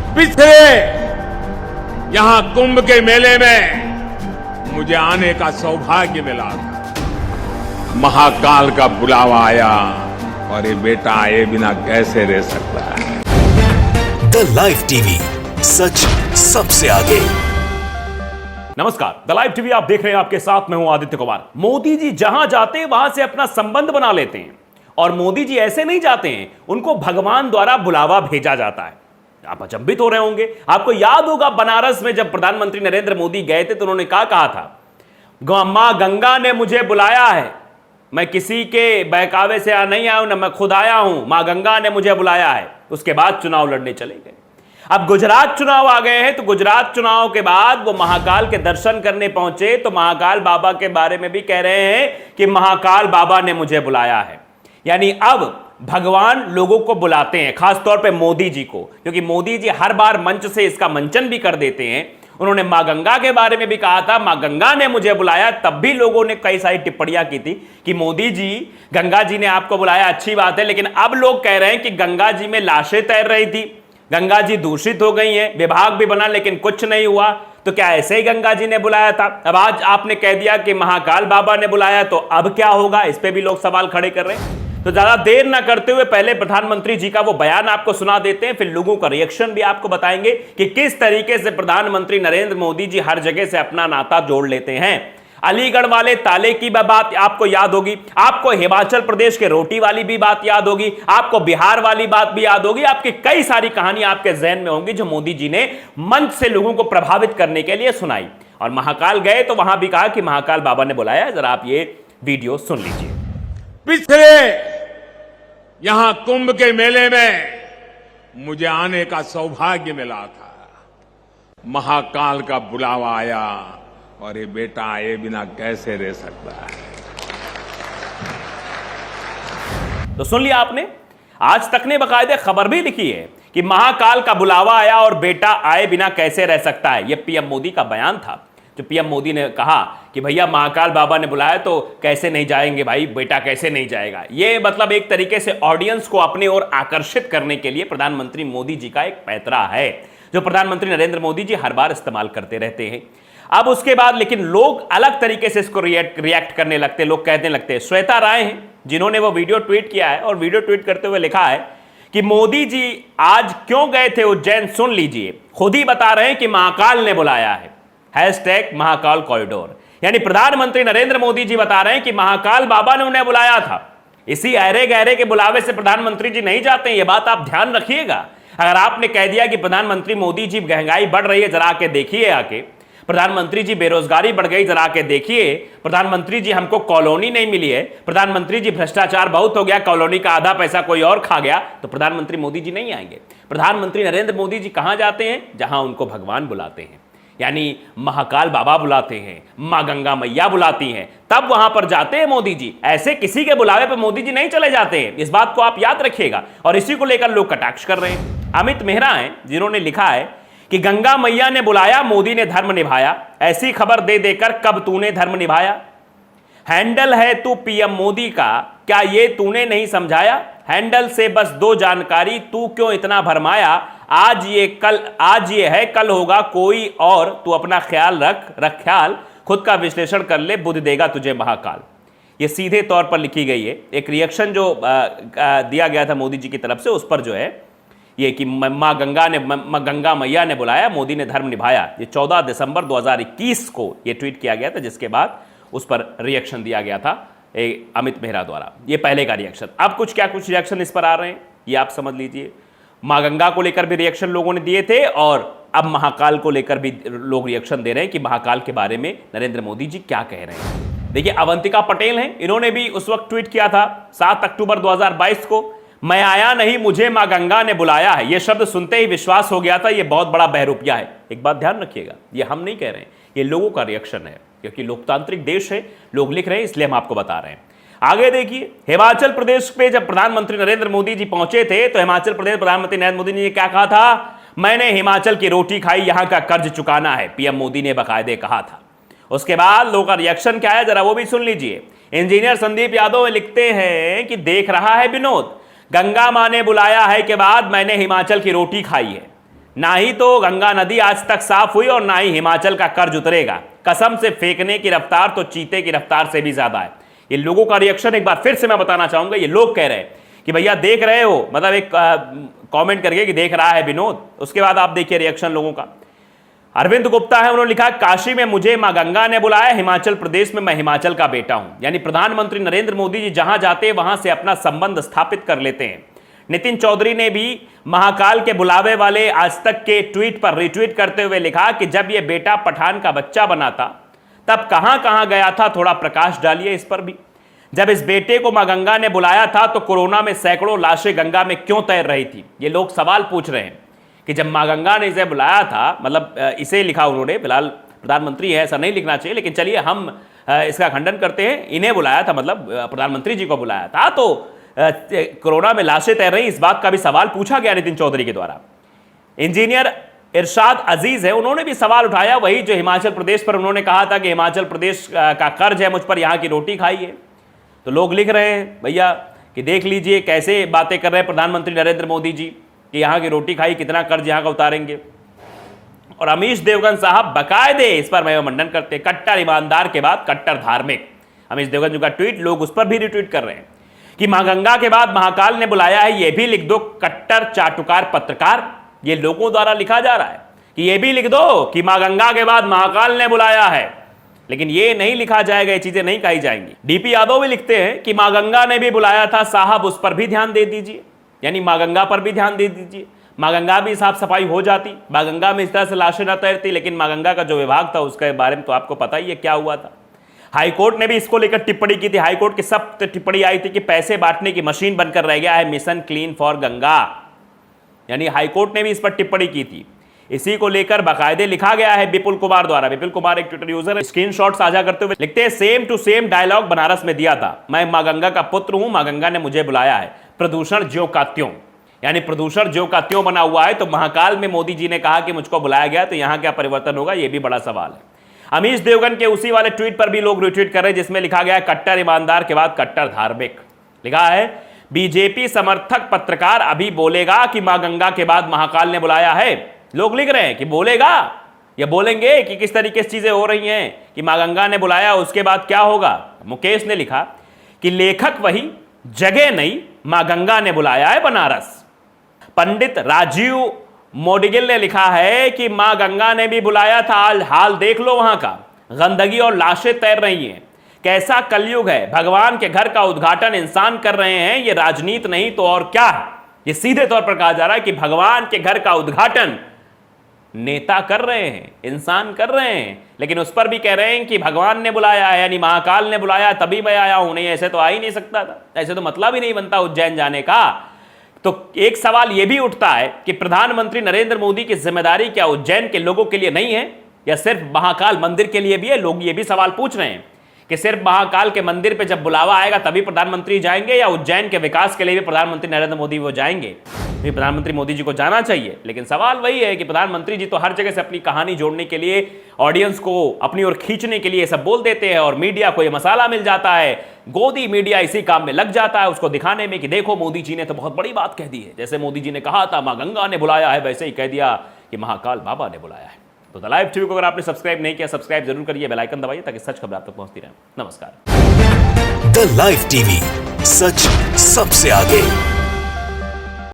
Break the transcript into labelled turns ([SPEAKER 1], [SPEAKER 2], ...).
[SPEAKER 1] पिछले यहां कुंभ के मेले में मुझे आने का सौभाग्य मिला था। महाकाल का बुलावा आया और ये बेटा आए बिना कैसे रह सकता है।
[SPEAKER 2] द लाइव टीवी, सच सबसे आगे।
[SPEAKER 3] नमस्कार, द लाइव टीवी आप देख रहे हैं, आपके साथ मैं हूं आदित्य कुमार। मोदी जी जहां जाते हैं वहां से अपना संबंध बना लेते हैं और मोदी जी ऐसे नहीं जाते हैं, उनको भगवान द्वारा बुलावा भेजा जाता है। आप अचंभित हो रहे होंगे। आपको याद होगा बनारस में जब प्रधानमंत्री नरेंद्र मोदी गए थे तो उन्होंने कहा था, मां गंगा ने मुझे बुलाया है, मैं किसी के बहकावे से नहीं आया हूं, ना मैं खुद आया हूं, मां गंगा ने मुझे बुलाया है। उसके बाद चुनाव लड़ने चले गए। अब गुजरात चुनाव आ गए हैं तो गुजरात चुनाव के बाद वो महाकाल के दर्शन करने पहुंचे तो महाकाल बाबा के बारे में भी कह रहे हैं कि महाकाल बाबा ने मुझे बुलाया है। यानी अब भगवान लोगों को बुलाते हैं, खासतौर पे मोदी जी को, क्योंकि मोदी जी हर बार मंच से इसका मंचन भी कर देते हैं। उन्होंने मां गंगा के बारे में भी कहा था, मां गंगा ने मुझे बुलाया, तब भी लोगों ने कई सारी टिप्पणियां की थी कि मोदी जी, गंगा जी ने आपको बुलाया, अच्छी बात है। लेकिन अब लोग कह रहे हैं कि गंगा जी में लाशें तैर रही थी, गंगा जी दूषित हो गई हैं, विभाग भी बना लेकिन कुछ नहीं हुआ, तो क्या ऐसे ही गंगा जी ने बुलाया था? अब आज आपने कह दिया कि महाकाल बाबा ने बुलाया, तो अब क्या होगा? इस पे भी लोग सवाल खड़े कर रहे हैं। तो ज्यादा देर ना करते हुए पहले प्रधानमंत्री जी का वो बयान आपको सुना देते हैं, फिर लोगों का रिएक्शन भी आपको बताएंगे कि किस तरीके से प्रधानमंत्री नरेंद्र मोदी जी हर जगह से अपना नाता जोड़ लेते हैं। अलीगढ़ वाले ताले की बात आपको याद होगी, आपको हिमाचल प्रदेश के रोटी वाली भी बात याद होगी, आपको बिहार वाली बात भी याद होगी, आपकी कई सारी कहानी आपके जहन में होंगी जो मोदी जी ने मंच से लोगों को प्रभावित करने के लिए सुनाई। और महाकाल गए तो वहां भी कहा कि महाकाल बाबा ने बुलाया। जरा आप ये वीडियो सुन लीजिए।
[SPEAKER 1] पिछले यहां कुंभ के मेले में मुझे आने का सौभाग्य मिला था। महाकाल का बुलावा आया और ये बेटा आए बिना कैसे रह सकता है।
[SPEAKER 3] तो सुन लिया आपने। आज तक ने बाकायदे खबर भी लिखी है कि महाकाल का बुलावा आया और बेटा आए बिना कैसे रह सकता है। यह पीएम मोदी का बयान था, जो पीएम मोदी ने कहा कि भैया महाकाल बाबा ने बुलाया तो कैसे नहीं जाएंगे भाई, बेटा कैसे नहीं जाएगा। यह मतलब एक तरीके से ऑडियंस को अपने ओर आकर्षित करने के लिए प्रधानमंत्री मोदी जी का एक पैतरा है, जो प्रधानमंत्री नरेंद्र मोदी जी हर बार इस्तेमाल करते रहते हैं। अब उसके बाद लेकिन लोग अलग तरीके से इसको रिएक्ट करने लगते, लोग कहने लगते हैं। श्वेता राय हैं जिन्होंने वो वीडियो ट्वीट किया है और वीडियो ट्वीट करते हुए लिखा है कि मोदी जी आज क्यों गए थे उज्जैन, सुन लीजिए, खुद ही बता रहे हैं कि महाकाल ने बुलाया है। Hashtag Mahakal corridor. यानी प्रधानमंत्री नरेंद्र मोदी जी बता रहे हैं कि महाकाल बाबा ने उन्हें बुलाया था। इसी अहरे गहरे के बुलावे से प्रधानमंत्री जी नहीं जाते हैं, यह बात आप ध्यान रखिएगा। अगर आपने कह दिया कि प्रधानमंत्री मोदी जी महंगाई बढ़ रही है, जरा आके देखिए, आके प्रधानमंत्री जी बेरोजगारी बढ़ गई, जरा के देखिए, प्रधानमंत्री जी हमको कॉलोनी नहीं मिली है, प्रधानमंत्री जी भ्रष्टाचार बहुत हो गया, कॉलोनी का आधा पैसा कोई और खा गया, तो प्रधानमंत्री मोदी जी नहीं आएंगे। प्रधानमंत्री नरेंद्र मोदी जी कहां जाते हैं? जहां उनको भगवान बुलाते हैं, यानी महाकाल बाबा बुलाते हैं, मां गंगा मैया बुलाती हैं, तब वहां पर जाते हैं मोदी जी। ऐसे किसी के बुलावे पर मोदी जी नहीं चले जाते हैं, इस बात को आप याद रखिएगा। और इसी को लेकर लोग कटाक्ष कर रहे हैं। अमित मेहरा हैं जिन्होंने लिखा है कि गंगा मैया ने बुलाया, मोदी ने धर्म निभाया, ऐसी खबर दे देकर कब तूने धर्म निभाया। हैंडल है तू पीएम मोदी का, क्या ये तूने नहीं समझाया। हैंडल से बस दो जानकारी, तू क्यों इतना भरमाया। आज ये है कल होगा कोई और, तू अपना ख्याल रख ख्याल, खुद का विश्लेषण कर ले, बुद्धि देगा तुझे महाकाल। ये सीधे तौर पर लिखी गई है। एक रिएक्शन जो दिया गया था मोदी जी की तरफ से, उस पर जो है ये कि मां गंगा मैया ने बुलाया, मोदी ने धर्म निभाया। ये 14 दिसंबर 2021 को ये ट्वीट किया गया था, जिसके बाद उस पर रिएक्शन दिया गया था अमित मेहरा द्वारा। ये पहले का रिएक्शन। अब कुछ रिएक्शन इस पर आ रहे हैं, ये आप समझ लीजिए। मां गंगा को लेकर भी रिएक्शन लोगों ने दिए थे और अब महाकाल को लेकर भी लोग रिएक्शन दे रहे हैं कि महाकाल के बारे में नरेंद्र मोदी जी क्या कह रहे हैं। देखिए, अवंतिका पटेल हैं, इन्होंने भी उस वक्त ट्वीट किया था 7 अक्टूबर 2022 को, मैं आया नहीं, मुझे मां गंगा ने बुलाया है। यह शब्द सुनते ही विश्वास हो गया था, यह बहुत बड़ा बहरूपिया है। एक बात ध्यान रखिएगा, ये हम नहीं कह रहे हैं, ये लोगों का रिएक्शन है, क्योंकि लोकतांत्रिक देश है, लोग लिख रहे हैं, इसलिए हम आपको बता रहे हैं। आगे देखिए, हिमाचल प्रदेश पे जब प्रधानमंत्री नरेंद्र मोदी जी पहुंचे थे तो हिमाचल प्रदेश प्रधानमंत्री नरेंद्र मोदी ने क्या कहा था, मैंने हिमाचल की रोटी खाई, यहां का कर्ज चुकाना है, पीएम मोदी ने बाकायदे कहा था। उसके बाद लोगों का रिएक्शन क्या है, जरा वो भी सुन लीजिए। इंजीनियर संदीप यादव लिखते हैं कि देख रहा है विनोद, गंगा मां ने बुलाया है के बाद मैंने हिमाचल की रोटी खाई है, ना ही तो गंगा नदी आज तक साफ हुई और ना ही हिमाचल का कर्ज उतरेगा। कसम से फेंकने की रफ्तार तो चीते की रफ्तार से भी ज्यादा है। ये लोगों का रिएक्शन एक बार फिर से मैं बताना चाहूंगा। ये लोग कह रहे हैं कि भैया देख रहे हो, मतलब एक कमेंट करके कि देख रहा है विनोद। उसके बाद आप देखिए रिएक्शन लोगों का। अरविंद गुप्ता है, उन्होंने लिखा काशी में मुझे मां गंगा ने बुलाया, हिमाचल प्रदेश में मैं हिमाचल का बेटा हूं। यानी प्रधानमंत्री नरेंद्र मोदी जी जहां जाते हैं वहां से अपना संबंध स्थापित कर लेते हैं। नितिन चौधरी ने भी महाकाल के बुलावे वाले आज तक के ट्वीट पर रिट्वीट करते हुए लिखा कि जब यह बेटा पठान का बच्चा बना था तब कहां कहां गया था, थोड़ा प्रकाश डालिए इस पर भी। जब इस बेटे को मां गंगा ने बुलाया था तो कोरोना में सैकड़ों लाशें गंगा में क्यों तैर रही थी। ये लोग सवाल पूछ रहे हैं कि जब मां गंगा ने इसे बुलाया था, मतलब इसे लिखा उन्होंने, फिलहाल प्रधानमंत्री है ऐसा नहीं लिखना चाहिए, लेकिन चलिए हम इसका खंडन करते हैं। इन्हें बुलाया था, मतलब प्रधानमंत्री जी को बुलाया था, तो कोरोना में लाशें तैर रही, इस बात का भी सवाल पूछा गया नितिन चौधरी के द्वारा। इंजीनियर इरशाद अजीज है, उन्होंने भी सवाल उठाया, वही जो हिमाचल प्रदेश पर उन्होंने कहा था कि हिमाचल प्रदेश का कर्ज है मुझ पर, यहाँ की रोटी खाई है। तो लोग लिख रहे हैं भैया कि देख लीजिए कैसे बातें कर रहे हैं प्रधानमंत्री नरेंद्र मोदी जी कि यहाँ की रोटी खाई, कितना कर्ज यहाँ का उतारेंगे। और अमीश देवगन साहब बकायदे इस पर मंडन करते, कट्टर ईमानदार के बाद कट्टर धार्मिक। अमीश देवगन जी का ट्वीट लोग उस पर भी रिट्वीट कर रहे हैं कि मां गंगा के बाद महाकाल ने बुलाया है, यह भी लिख दो कट्टर चाटुकार पत्रकार। ये लोगों द्वारा लिखा जा रहा है कि यह भी लिख दो कि मां गंगा के बाद महाकाल ने बुलाया है, लेकिन ये नहीं लिखा जाएगा, ये चीजें नहीं कही जाएंगी। डीपी यादव भी लिखते हैं कि मां गंगा ने भी बुलाया था साहब, उस पर भी ध्यान दे दीजिए। यानी मां गंगा पर भी ध्यान दे दीजिए, मां गंगा भी साफ सफाई हो जाती, मां गंगा में इस तरह से लाशें न तैरती। लेकिन मां गंगा का जो विभाग था उसके बारे में तो आपको पता ही है क्या हुआ था। हाईकोर्ट ने भी इसको लेकर टिप्पणी की थी। हाईकोर्ट की सब टिप्पणी आई थी कि पैसे बांटने की मशीन बनकर रह गया है मिशन क्लीन फॉर गंगा। यानी हाईकोर्ट ने भी इस पर टिप्पणी की थी। इसी को लेकर बाकायदे लिखा गया है विपुल कुमार द्वारा। विपुल कुमार एक ट्विटर यूजर है, स्क्रीनशॉट साझा करते हुए लिखते हैं same to same dialogue Banaras में दिया था, मैं मां गंगा का पुत्र हूं, मां गंगा ने मुझे बुलाया है, प्रदूषण ज्यों का त्यों। यानी प्रदूषण ज्यों का त्यों बना हुआ है। तो महाकाल में मोदी जी ने कहा कि मुझको बुलाया गया, तो यहां क्या परिवर्तन होगा, यह भी बड़ा सवाल है। अमीश देवगन के उसी वाले ट्वीट पर भी लोग रिट्वीट कर रहे हैं जिसमें लिखा गया है कट्टर ईमानदार के बाद कट्टर धार्मिक। लिखा है बीजेपी समर्थक पत्रकार अभी बोलेगा कि मां गंगा के बाद महाकाल ने बुलाया है। लोग लिख रहे हैं कि बोलेगा या बोलेंगे कि किस तरीके से चीजें हो रही हैं कि मां गंगा ने बुलाया उसके बाद क्या होगा। मुकेश ने लिखा कि लेखक वही, जगह नहीं, मां गंगा ने बुलाया है बनारस। पंडित राजीव मोडिगिल ने लिखा है कि मां गंगा ने भी बुलाया था, हाल देख लो वहां का, गंदगी और लाशें तैर रही हैं। कैसा कलयुग है, भगवान के घर का उद्घाटन इंसान कर रहे हैं, ये राजनीति नहीं तो और क्या है। ये सीधे तौर पर कहा जा रहा है कि भगवान के घर का उद्घाटन नेता कर रहे हैं, इंसान कर रहे हैं, लेकिन उस पर भी कह रहे हैं कि भगवान ने बुलाया है, यानी महाकाल ने बुलाया तभी मैं आया हूं। नहीं, ऐसे तो आ ही नहीं सकता था, ऐसे तो मतलब ही नहीं बनता उज्जैन जाने का। तो एक सवाल यह भी उठता है कि प्रधानमंत्री नरेंद्र मोदी की जिम्मेदारी क्या उज्जैन के लोगों के लिए नहीं है या सिर्फ महाकाल मंदिर के लिए भी है। लोग ये भी सवाल पूछ रहे हैं कि सिर्फ महाकाल के मंदिर पे जब बुलावा आएगा तभी प्रधानमंत्री जाएंगे या उज्जैन के विकास के लिए भी प्रधानमंत्री नरेंद्र मोदी वो जाएंगे। भी प्रधानमंत्री मोदी जी को जाना चाहिए, लेकिन सवाल वही है कि प्रधानमंत्री जी तो हर जगह से अपनी कहानी जोड़ने के लिए, ऑडियंस को अपनी ओर खींचने के लिए सब बोल देते हैं और मीडिया को ये मसाला मिल जाता है। गोदी मीडिया इसी काम में लग जाता है उसको दिखाने में कि देखो मोदी जी ने तो बहुत बड़ी बात कह दी है। जैसे मोदी जी ने कहा था मां गंगा ने बुलाया है, वैसे ही कह दिया कि महाकाल बाबा ने बुलाया है। तो द लाइव टीवी को अगर आपने सब्सक्राइब नहीं किया, सब्सक्राइब जरूर करिए, बेल आइकन दबाइए ताकि सच खबर आप तक पहुंचती रहे। नमस्कार।
[SPEAKER 2] द लाइव टीवी, सच सबसे आगे।